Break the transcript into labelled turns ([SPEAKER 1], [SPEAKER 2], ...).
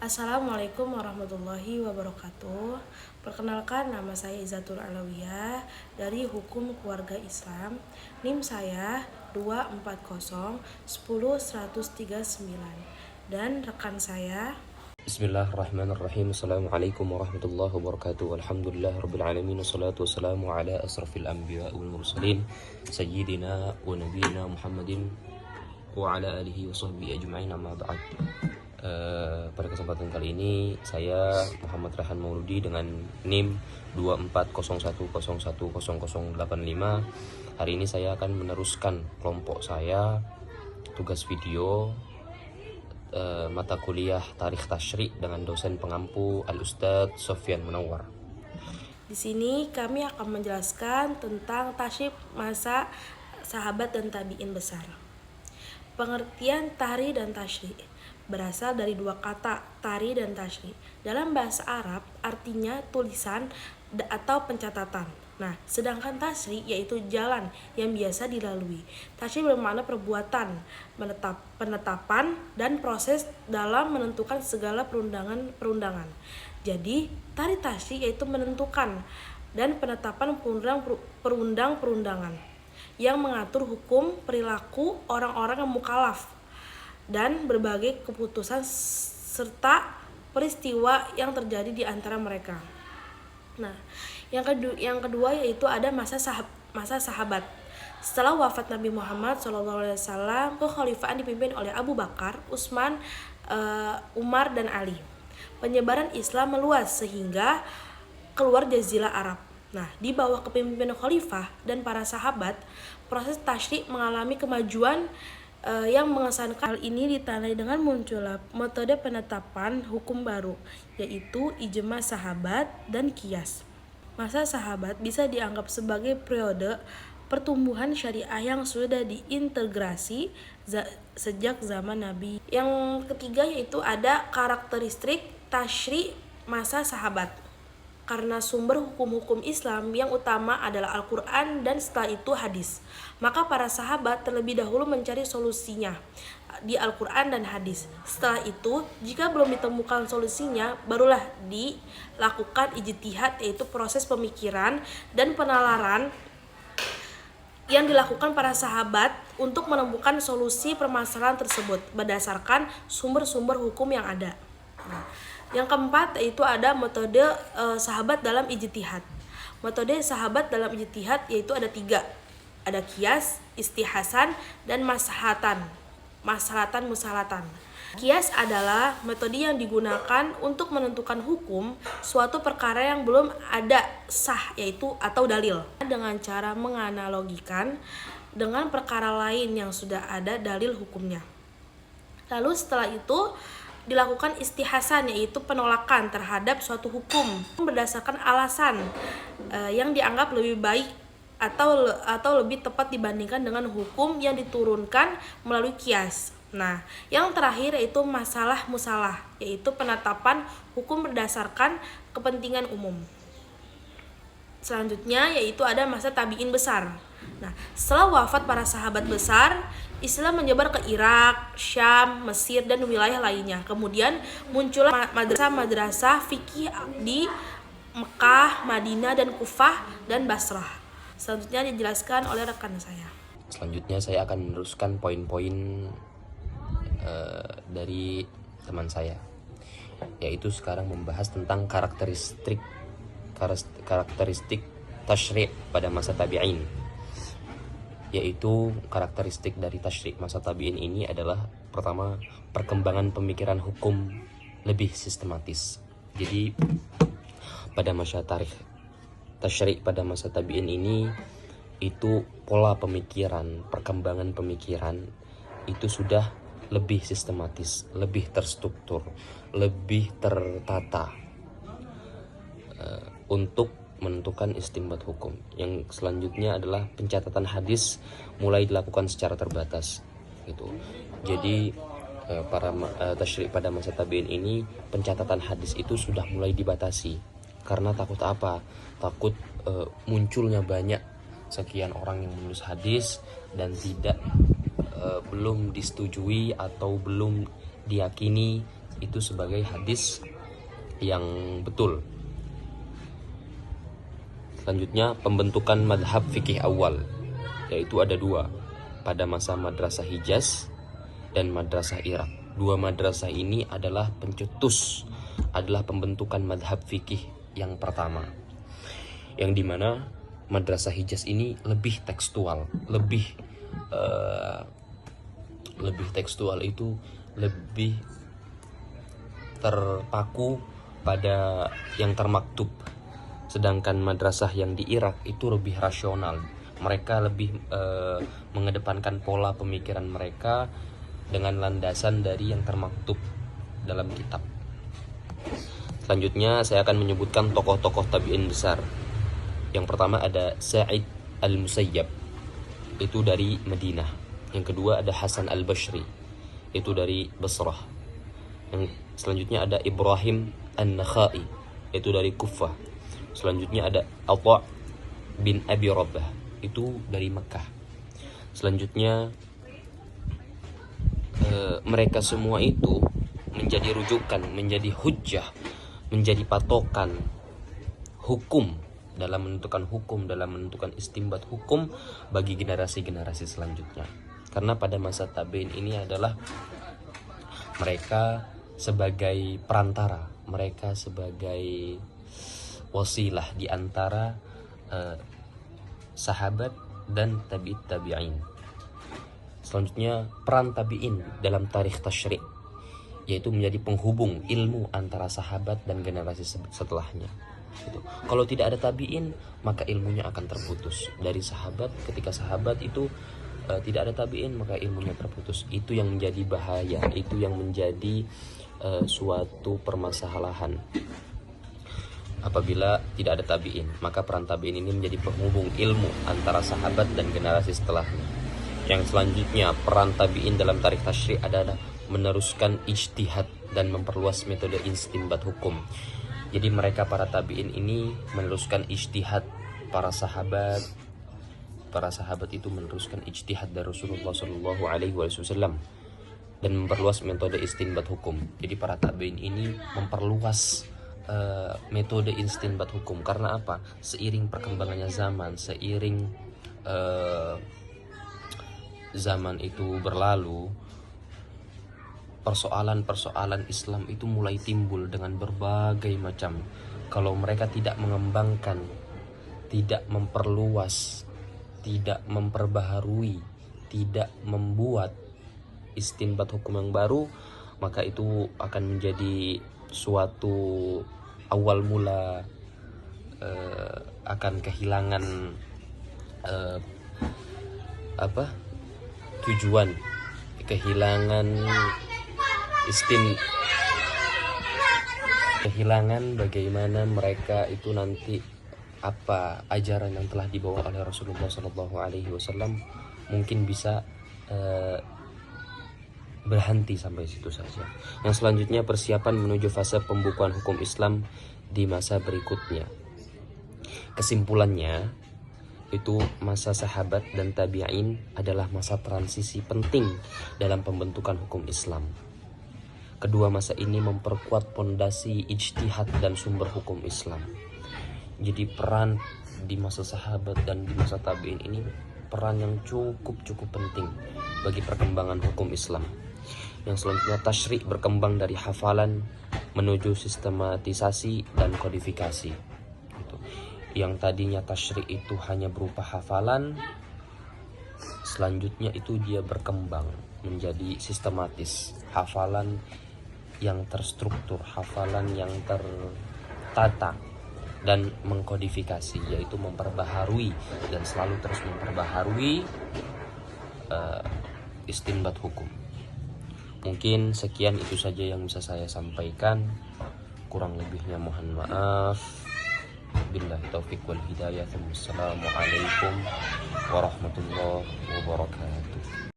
[SPEAKER 1] Assalamualaikum warahmatullahi wabarakatuh. Perkenalkan, nama saya Izatul Alawiyah dari Hukum Keluarga Islam. NIM saya 240 10 139 dan rekan saya.
[SPEAKER 2] Bismillahirrahmanirrahim. Assalamualaikum warahmatullahi wabarakatuh. Alhamdulillah rabbil alamin, wassalatu wassalamu ala asrafil anbiya wal mursalin sayyidina wa nabiyina Muhammadin wa ala alihi wa sahbihi ajma'in, amma ba'd. Pada kesempatan kali ini saya Muhammad Rehan Mauludi dengan NIM 24010100085. Hari ini saya akan meneruskan kelompok saya tugas video mata kuliah Tarikh Tasyri' dengan dosen pengampu Al-Ustadz Sofyan Munawwar.
[SPEAKER 1] Di sini kami akan menjelaskan tentang tasyrik masa sahabat dan tabi'in besar. Pengertian tari dan tasyrik berasal dari dua kata, tari dan tasyrik. Dalam bahasa Arab artinya tulisan atau pencatatan. Nah, sedangkan tasyrik yaitu jalan yang biasa dilalui. Tasyrik bermakna perbuatan, penetapan dan proses dalam menentukan segala perundangan. Jadi, tari tasyrik yaitu menentukan dan penetapan perundang-perundangan yang mengatur hukum perilaku orang-orang yang mukallaf dan berbagai keputusan serta peristiwa yang terjadi di antara mereka. Nah, yang kedua yaitu ada masa sahabat. Setelah wafat Nabi Muhammad SAW, kekhalifahan dipimpin oleh Abu Bakar, Utsman, Umar dan Ali. Penyebaran Islam meluas sehingga keluar Jazirah Arab. Nah, di bawah kepemimpinan khalifah dan para sahabat, proses tasyrik mengalami kemajuan yang mengesankan. Hal ini ditandai dengan munculnya metode penetapan hukum baru, yaitu ijma sahabat dan qiyas. Masa sahabat bisa dianggap sebagai periode pertumbuhan syariah yang sudah diintegrasi sejak zaman Nabi. Yang ketiga yaitu ada karakteristik tasyrik masa sahabat. Karena sumber hukum-hukum Islam yang utama adalah Al-Quran dan setelah itu hadis, maka para sahabat terlebih dahulu mencari solusinya di Al-Quran dan hadis. Setelah itu, jika belum ditemukan solusinya, barulah dilakukan ijtihad, yaitu proses pemikiran dan penalaran yang dilakukan para sahabat untuk menemukan solusi permasalahan tersebut berdasarkan sumber-sumber hukum yang ada. Yang keempat yaitu ada metode sahabat dalam ijtihad. Metode sahabat dalam ijtihad yaitu ada 3. Ada qiyas, istihasan, dan maslahatan. Qiyas adalah metode yang digunakan untuk menentukan hukum suatu perkara yang belum ada sah yaitu atau dalil, dengan cara menganalogikan dengan perkara lain yang sudah ada dalil hukumnya. Lalu setelah itu dilakukan istihasan, yaitu penolakan terhadap suatu hukum berdasarkan alasan yang dianggap lebih baik atau lebih tepat dibandingkan dengan hukum yang diturunkan melalui qiyas. Nah, yang terakhir yaitu masalah musalah, yaitu penetapan hukum berdasarkan kepentingan umum. Selanjutnya yaitu ada masa tabi'in besar. Nah, setelah wafat para sahabat besar, Islam menyebar ke Irak, Syam, Mesir, dan wilayah lainnya. Kemudian muncullah madrasah fikih di Mekah, Madinah, dan Kufah, dan Basrah. Selanjutnya dijelaskan oleh rekan saya.
[SPEAKER 2] Selanjutnya saya akan meneruskan poin-poin dari teman saya, yaitu sekarang membahas tentang karakteristik tasyrik pada masa tabi'in. Yaitu karakteristik dari tasyrik masa tabi'in ini adalah pertama, perkembangan pemikiran hukum lebih sistematis. Jadi pada masa tasyrik pada masa tabi'in ini, itu pola pemikiran, perkembangan pemikiran itu sudah lebih sistematis, lebih terstruktur, lebih tertata untuk menentukan istinbat hukum. Yang selanjutnya adalah pencatatan hadis mulai dilakukan secara terbatas gitu. Jadi para tasyrik pada masa tabi'in ini, pencatatan hadis itu sudah mulai dibatasi. Karena takut apa? Takut munculnya banyak sekian orang yang menulis hadis dan belum disetujui atau belum diyakini itu sebagai hadis yang betul. Selanjutnya, pembentukan madhab fikih awal, yaitu ada dua, pada masa madrasah Hijaz dan madrasah Irak. Dua madrasah ini adalah pencetus, adalah pembentukan madhab fikih yang pertama, yang dimana madrasah Hijaz ini lebih tekstual, lebih tekstual, itu lebih terpaku pada yang termaktub. Sedangkan madrasah yang di Irak itu lebih rasional. Mereka lebih mengedepankan pola pemikiran mereka dengan landasan dari yang termaktub dalam kitab. Selanjutnya saya akan menyebutkan tokoh-tokoh tabi'in besar. Yang pertama ada Sa'id al-Musayyab, itu dari Madinah. Yang kedua ada Hasan al-Bashri, itu dari Basrah. Yang selanjutnya ada Ibrahim an-Nakhai, itu dari Kufah. Selanjutnya ada Atha bin Abi Rabah, itu dari Mekah. Selanjutnya mereka semua itu menjadi rujukan, menjadi hujjah, menjadi patokan hukum, dalam menentukan istinbat hukum bagi generasi-generasi selanjutnya. Karena pada masa tabi'in ini adalah mereka sebagai perantara, mereka sebagai wasilah di antara sahabat dan tabi'in. Selanjutnya, peran tabi'in dalam tarikh tasyri', yaitu menjadi penghubung ilmu antara sahabat dan generasi setelahnya. Gitu. Kalau tidak ada tabi'in, maka ilmunya akan terputus dari sahabat. Ketika sahabat itu tidak ada tabi'in, maka ilmunya terputus. Itu yang menjadi bahaya, itu yang menjadi suatu permasalahan. Apabila tidak ada tabi'in, maka peran tabi'in ini menjadi penghubung ilmu antara sahabat dan generasi setelahnya. Yang selanjutnya, peran tabi'in dalam tarikh tasyri' adalah meneruskan ijtihad dan memperluas metode istinbat hukum. Jadi mereka, para tabi'in ini, meneruskan ijtihad para sahabat. Para sahabat itu meneruskan ijtihad dari Rasulullah SAW dan memperluas metode istinbat hukum. Jadi para tabi'in ini memperluas metode istinbat hukum. Karena apa? Seiring perkembangannya zaman, seiring zaman itu berlalu, persoalan-persoalan Islam itu mulai timbul dengan berbagai macam. Kalau mereka tidak mengembangkan, tidak memperluas, tidak memperbaharui, tidak membuat istinbat hukum yang baru, maka itu akan menjadi suatu awal mula akan kehilangan tujuan, kehilangan bagaimana mereka itu nanti, apa ajaran yang telah dibawa oleh Rasulullah SAW mungkin bisa berhenti sampai situ saja. Yang selanjutnya, persiapan menuju fase pembukuan hukum Islam di masa berikutnya. Kesimpulannya, itu masa sahabat dan tabi'in adalah masa transisi penting dalam pembentukan hukum Islam. Kedua masa ini memperkuat pondasi ijtihad dan sumber hukum Islam. Jadi peran di masa sahabat dan di masa tabi'in ini peran yang cukup penting bagi perkembangan hukum Islam. Yang selanjutnya, tasyri' berkembang dari hafalan menuju sistematisasi dan kodifikasi. Gitu. Yang tadinya tasyri' itu hanya berupa hafalan, selanjutnya itu dia berkembang menjadi sistematis, hafalan yang terstruktur, hafalan yang tertata dan mengkodifikasi, yaitu memperbaharui dan selalu terus memperbaharui istinbat hukum. Mungkin sekian itu saja yang bisa saya sampaikan. Kurang lebihnya mohon maaf. Billahi taufiq wal hidayah. Wassalamualaikum warahmatullahi wabarakatuh.